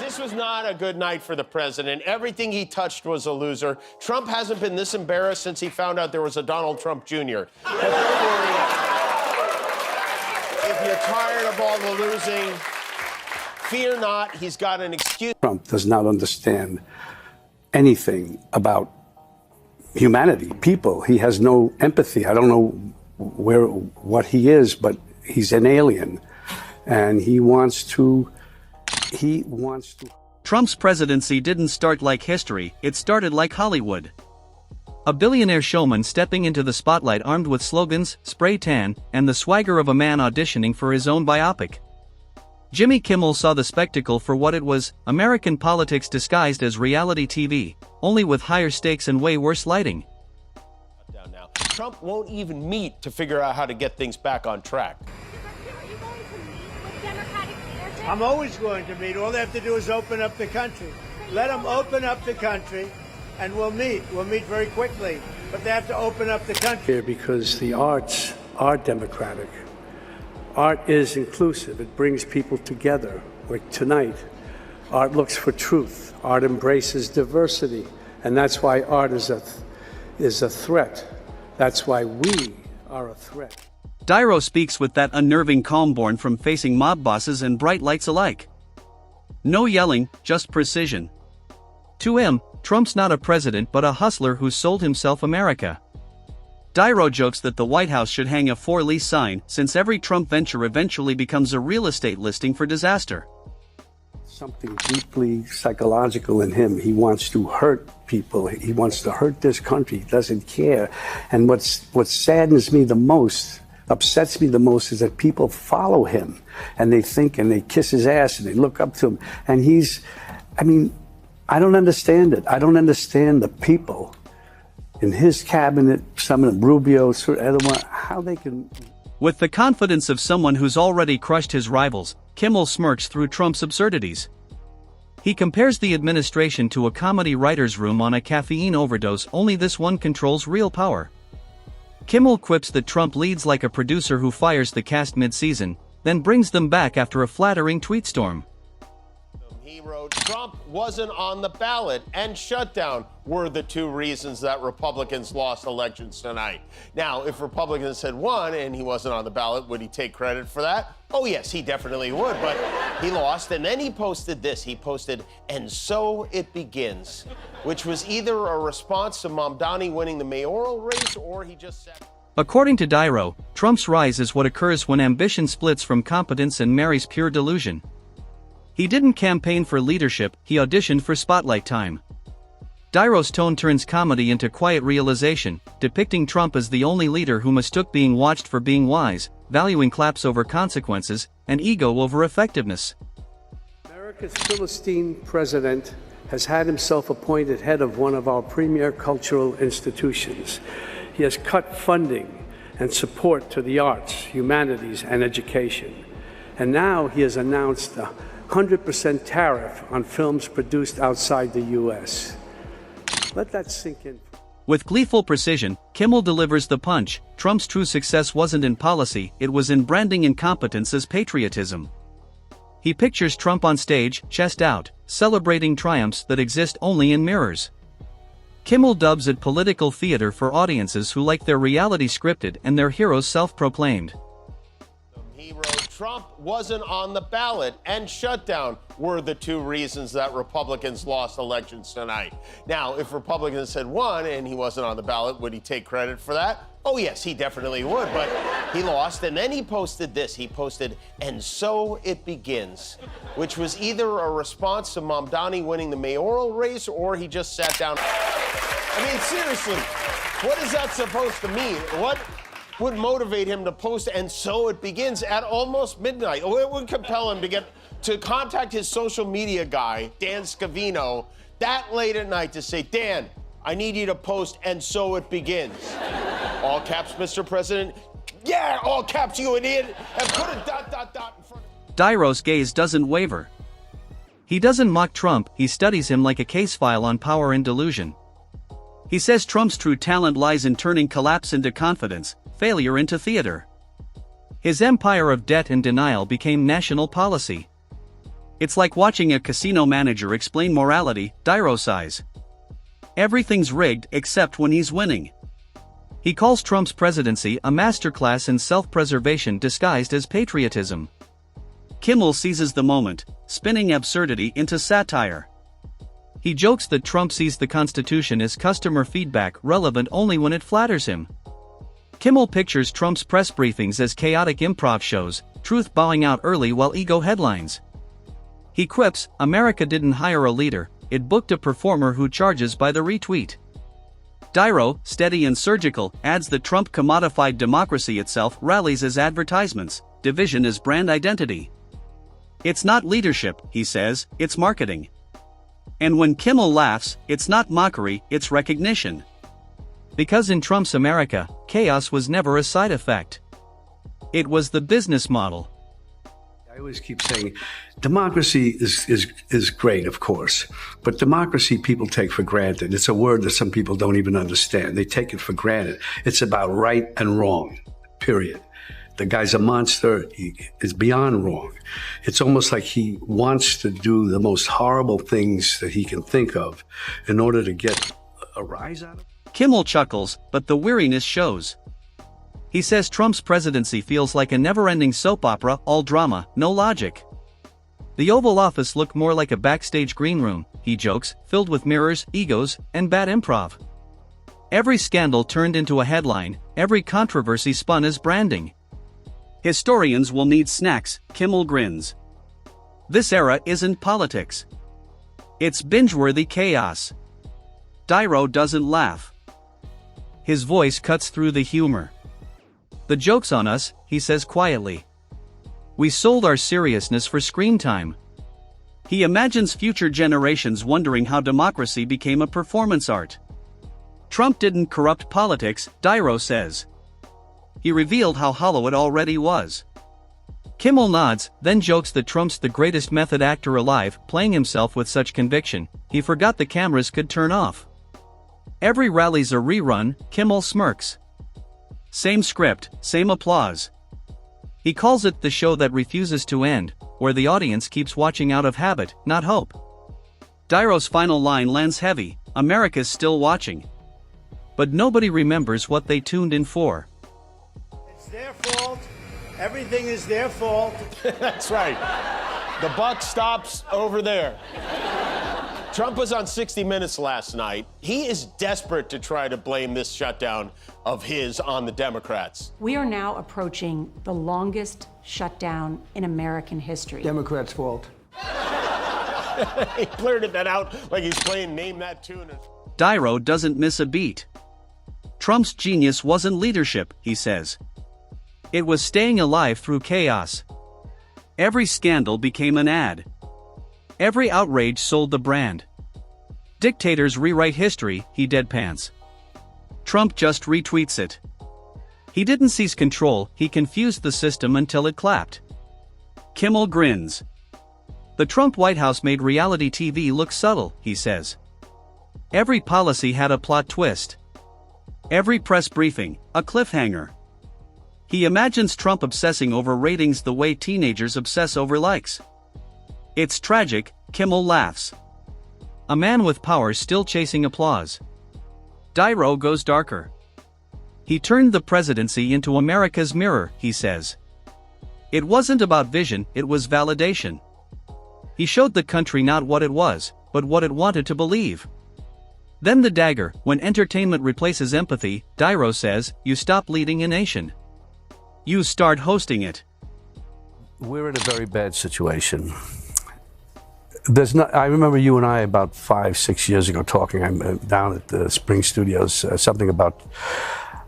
This was not a good night for the president. Everything he touched was a loser. Trump hasn't been this embarrassed since he found out there was a Donald Trump Jr. But don't worry. If you're tired of all the losing, fear not, he's got an excuse. Trump does not understand anything about humanity, people. He has no empathy. I don't know what he is, but he's an alien. And he wants to. Trump's presidency didn't start like history, it started like Hollywood. A billionaire showman stepping into the spotlight armed with slogans, spray tan, and the swagger of a man auditioning for his own biopic. Jimmy Kimmel saw the spectacle for what it was, American politics disguised as reality TV, only with higher stakes and way worse lighting. Trump won't even meet to figure out how to get things back on track. I'm always going to meet. All they have to do is open up the country. Let them open up the country, and we'll meet. We'll meet very quickly. But they have to open up the country. Because the arts are democratic. Art is inclusive. It brings people together. Like tonight, art looks for truth. Art embraces diversity. And that's why art is a threat. That's why we are a threat. Niro speaks with that unnerving calm born from facing mob bosses and bright lights alike. No yelling, just precision. To him, Trump's not a president but a hustler who sold himself America. Niro jokes that the White House should hang a for-lease sign since every Trump venture eventually becomes a real estate listing for disaster. Something deeply psychological in him. He wants to hurt people. He wants to hurt this country. He doesn't care. And what saddens me the most, upsets me the most, is that people follow him and they think and they kiss his ass and they look up to him. And I don't understand it. I don't understand the people in his cabinet, some of them, Rubio, how they can. With the confidence of someone who's already crushed his rivals, Kimmel smirks through Trump's absurdities. He compares the administration to a comedy writer's room on a caffeine overdose, only this one controls real power. Kimmel quips that Trump leads like a producer who fires the cast mid-season, then brings them back after a flattering tweet storm. He wrote, Trump wasn't on the ballot and shutdown were the two reasons that Republicans lost elections tonight. Now, if Republicans had won and he wasn't on the ballot, would he take credit for that? Oh, yes, he definitely would, but he lost. And then he posted this. He posted, and so it begins, which was either a response to Mamdani winning the mayoral race or he just said. According to Niro, Trump's rise is what occurs when ambition splits from competence and marries pure delusion. He didn't campaign for leadership, he auditioned for spotlight time. Niro's tone turns comedy into quiet realization, depicting Trump as the only leader who mistook being watched for being wise, valuing claps over consequences, and ego over effectiveness. America's Philistine president has had himself appointed head of one of our premier cultural institutions. He has cut funding and support to the arts, humanities, and education. And now he has announced a 100% tariff on films produced outside the U.S. Let that sink in. With gleeful precision, Kimmel delivers the punch. Trump's true success wasn't in policy, it was in branding incompetence as patriotism. He pictures Trump on stage, chest out, celebrating triumphs that exist only in mirrors. Kimmel dubs it political theater for audiences who like their reality scripted and their heroes self-proclaimed. He wrote, Trump wasn't on the ballot and shutdown were the two reasons that Republicans lost elections tonight. Now, if Republicans had won and he wasn't on the ballot, would he take credit for that? Oh, yes, he definitely would, but he lost. And then he posted this. He posted, and so it begins, which was either a response to Mamdani winning the mayoral race or he just sat down. I mean, seriously, what is that supposed to mean? What would motivate him to post, and so it begins at almost midnight? What would compel him to contact his social media guy, Dan Scavino, that late at night to say, Dan, I need you to post, and so it begins. All caps, Mr. President. Yeah, all caps, you idiot. And put a ... in front of Niro's gaze doesn't waver. He doesn't mock Trump, he studies him like a case file on power and delusion. He says Trump's true talent lies in turning collapse into confidence, failure into theater. His empire of debt and denial became national policy. It's like watching a casino manager explain morality, Niro sighs. Everything's rigged except when he's winning. He calls Trump's presidency a masterclass in self-preservation disguised as patriotism. Kimmel seizes the moment, spinning absurdity into satire. He jokes that Trump sees the Constitution as customer feedback relevant only when it flatters him. Kimmel pictures Trump's press briefings as chaotic improv shows, truth bowing out early while ego headlines. He quips, America didn't hire a leader, it booked a performer who charges by the retweet. Niro, steady and surgical, adds that Trump commodified democracy itself rallies as advertisements, division as brand identity. It's not leadership, he says, it's marketing. And when Kimmel laughs, it's not mockery, it's recognition. Because in Trump's America, chaos was never a side effect. It was the business model. I always keep saying, democracy is great, of course, but democracy people take for granted. It's a word that some people don't even understand. They take it for granted. It's about right and wrong, period. The guy's a monster. He is beyond wrong. It's almost like he wants to do the most horrible things that he can think of in order to get a rise out of it. Kimmel chuckles, but the weariness shows. He says Trump's presidency feels like a never-ending soap opera, all drama, no logic. The Oval Office looked more like a backstage green room, he jokes, filled with mirrors, egos, and bad improv. Every scandal turned into a headline, every controversy spun as branding. Historians will need snacks, Kimmel grins. This era isn't politics. It's binge-worthy chaos. Niro doesn't laugh. His voice cuts through the humor. The joke's on us, he says quietly. We sold our seriousness for screen time. He imagines future generations wondering how democracy became a performance art. Trump didn't corrupt politics, Niro says. He revealed how hollow it already was. Kimmel nods, then jokes that Trump's the greatest method actor alive, playing himself with such conviction, he forgot the cameras could turn off. Every rally's a rerun, Kimmel smirks. Same script, same applause. He calls it the show that refuses to end, where the audience keeps watching out of habit, not hope. Niro's final line lands heavy, America's still watching. But nobody remembers what they tuned in for. It's their fault. Everything is their fault. That's right. The buck stops over there. Trump was on 60 Minutes last night. He is desperate to try to blame this shutdown of his on the Democrats. We are now approaching the longest shutdown in American history. Democrats' fault. He blurted that out like he's playing Name That Tune. Niro doesn't miss a beat. Trump's genius wasn't leadership, he says. It was staying alive through chaos. Every scandal became an ad. Every outrage sold the brand. Dictators rewrite history, he deadpans. Trump just retweets it. He didn't seize control, he confused the system until it clapped. Kimmel grins. The Trump White House made reality TV look subtle, he says. Every policy had a plot twist. Every press briefing, a cliffhanger. He imagines Trump obsessing over ratings the way teenagers obsess over likes. It's tragic, Kimmel laughs. A man with power still chasing applause. Niro goes darker. He turned the presidency into America's mirror, he says. It wasn't about vision, it was validation. He showed the country not what it was, but what it wanted to believe. Then the dagger, when entertainment replaces empathy, Niro says, you stop leading a nation. You start hosting it. We're in a very bad situation. I remember you and I about 5-6 years ago talking. I'm down at the Spring Studios, something about,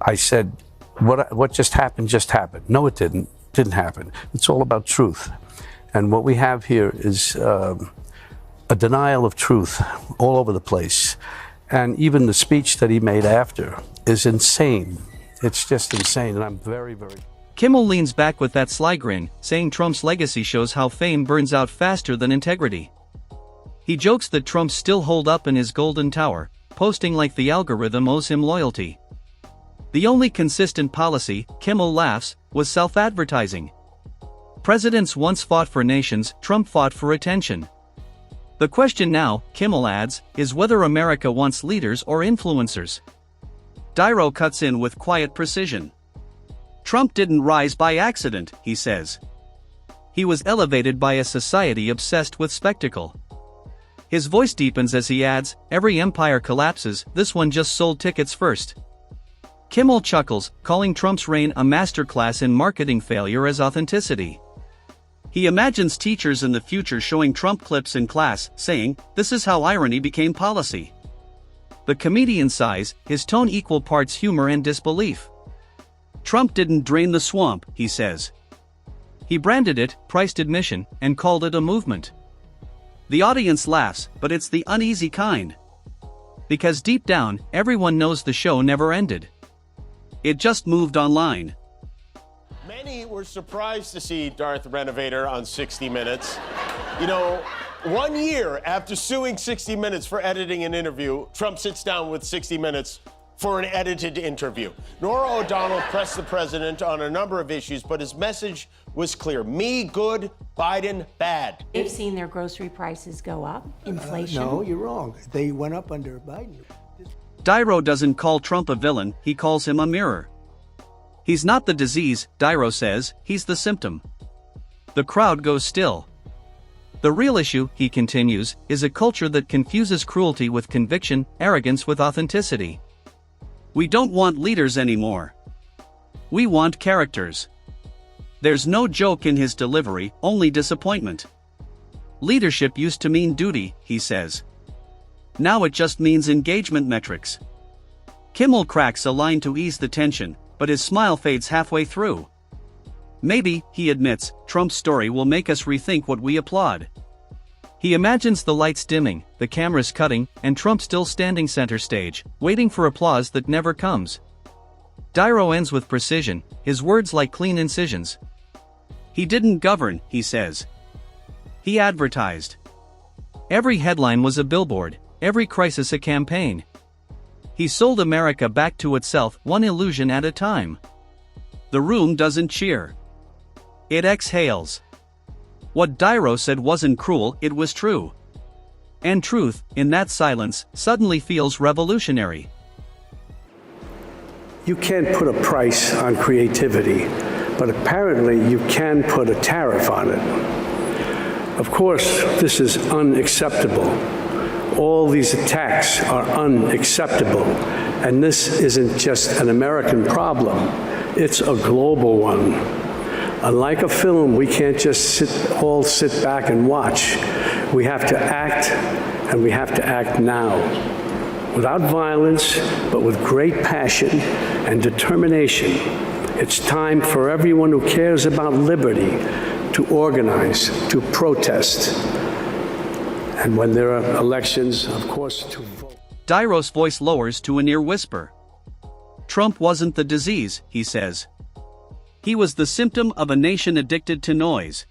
I said, what just happened just happened. No, it didn't. Didn't happen. It's all about truth. And what we have here is a denial of truth all over the place. And even the speech that he made after is insane. It's just insane, and I'm very, very... Kimmel leans back with that sly grin, saying Trump's legacy shows how fame burns out faster than integrity. He jokes that Trump's still holed up in his golden tower, posting like the algorithm owes him loyalty. The only consistent policy, Kimmel laughs, was self-advertising. Presidents once fought for nations, Trump fought for attention. The question now, Kimmel adds, is whether America wants leaders or influencers. Niro cuts in with quiet precision. Trump didn't rise by accident, he says. He was elevated by a society obsessed with spectacle. His voice deepens as he adds, every empire collapses, this one just sold tickets first. Kimmel chuckles, calling Trump's reign a masterclass in marketing failure as authenticity. He imagines teachers in the future showing Trump clips in class, saying, this is how irony became policy. The comedian sighs, his tone equal parts humor and disbelief. Trump didn't drain the swamp, he says. He branded it, priced admission, and called it a movement. The audience laughs, but it's the uneasy kind. Because deep down, everyone knows the show never ended. It just moved online. Many were surprised to see Darth Renovator on 60 Minutes. You know, 1 year after suing 60 Minutes for editing an interview, Trump sits down with 60 Minutes for an edited interview. Nora O'Donnell pressed the president on a number of issues, but his message was clear. Me, good, Biden, bad. They've seen their grocery prices go up, inflation. No, you're wrong. They went up under Biden. Niro doesn't call Trump a villain, he calls him a mirror. He's not the disease, Niro says, he's the symptom. The crowd goes still. The real issue, he continues, is a culture that confuses cruelty with conviction, arrogance with authenticity. We don't want leaders anymore. We want characters. There's no joke in his delivery, only disappointment. Leadership used to mean duty, he says. Now it just means engagement metrics. Kimmel cracks a line to ease the tension, but his smile fades halfway through. Maybe, he admits, Trump's story will make us rethink what we applaud. He imagines the lights dimming, the cameras cutting, and Trump still standing center stage, waiting for applause that never comes. Niro ends with precision, his words like clean incisions. He didn't govern, he says. He advertised. Every headline was a billboard, every crisis a campaign. He sold America back to itself, one illusion at a time. The room doesn't cheer. It exhales. What Niro said wasn't cruel, it was true. And truth, in that silence, suddenly feels revolutionary. You can't put a price on creativity, but apparently you can put a tariff on it. Of course, this is unacceptable. All these attacks are unacceptable. And this isn't just an American problem, it's a global one. Unlike a film, we can't just sit back and watch. We have to act, and we have to act now. Without violence, but with great passion and determination. It's time for everyone who cares about liberty to organize, to protest. And when there are elections, of course, to vote. Niro's voice lowers to a near whisper. Trump wasn't the disease, he says. He was the symptom of a nation addicted to noise.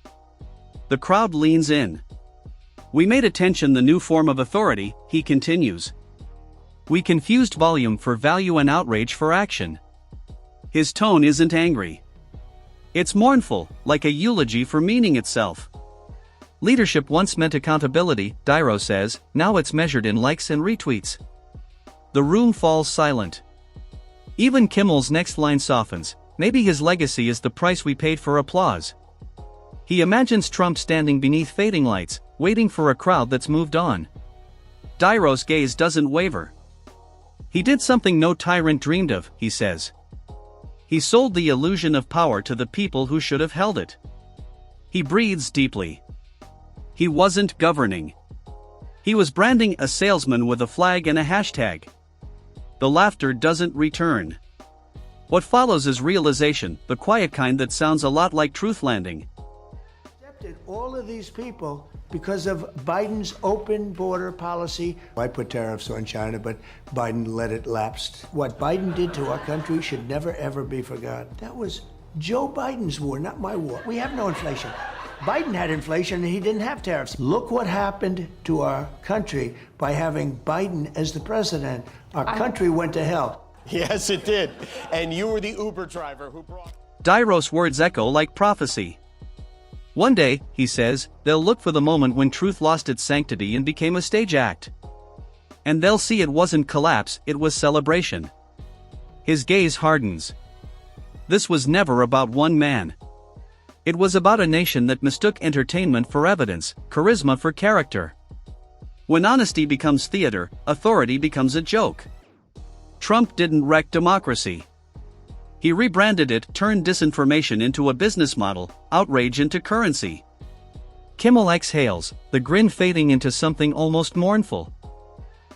The crowd leans in. We made attention the new form of authority, he continues. We confused volume for value and outrage for action. His tone isn't angry. It's mournful, like a eulogy for meaning itself. Leadership once meant accountability, Niro says, now it's measured in likes and retweets. The room falls silent. Even Kimmel's next line softens. Maybe his legacy is the price we paid for applause. He imagines Trump standing beneath fading lights, waiting for a crowd that's moved on. Niro's gaze doesn't waver. He did something no tyrant dreamed of, he says. He sold the illusion of power to the people who should have held it. He breathes deeply. He wasn't governing. He was branding a salesman with a flag and a hashtag. The laughter doesn't return. What follows is realization, the quiet kind that sounds a lot like truth landing. Accepted all of these people because of Biden's open border policy. I put tariffs on China, but Biden let it lapse. What Biden did to our country should never, ever be forgotten. That was Joe Biden's war, not my war. We have no inflation. Biden had inflation and he didn't have tariffs. Look what happened to our country by having Biden as the president. Our country went to hell. Yes, it did. And you were the Uber driver who brought... Niro's words echo like prophecy. One day, he says, they'll look for the moment when truth lost its sanctity and became a stage act. And they'll see it wasn't collapse, it was celebration. His gaze hardens. This was never about one man. It was about a nation that mistook entertainment for evidence, charisma for character. When honesty becomes theater, authority becomes a joke. Trump didn't wreck democracy. He rebranded it, turned disinformation into a business model, outrage into currency. Kimmel exhales, the grin fading into something almost mournful.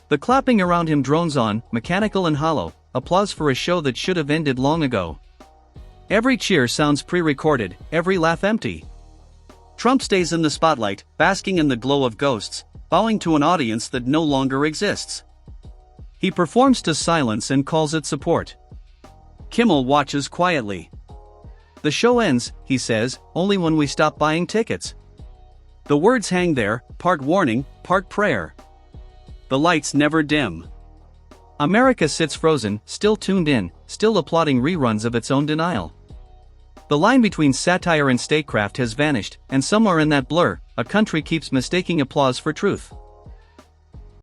The clapping around him drones on, mechanical and hollow, applause for a show that should have ended long ago. Every cheer sounds pre-recorded, every laugh empty. Trump stays in the spotlight, basking in the glow of ghosts, bowing to an audience that no longer exists. He performs to silence and calls it support. Kimmel watches quietly. The show ends, he says, only when we stop buying tickets. The words hang there, part warning, part prayer. The lights never dim. America sits frozen, still tuned in, still applauding reruns of its own denial. The line between satire and statecraft has vanished, and somewhere in that blur, a country keeps mistaking applause for truth.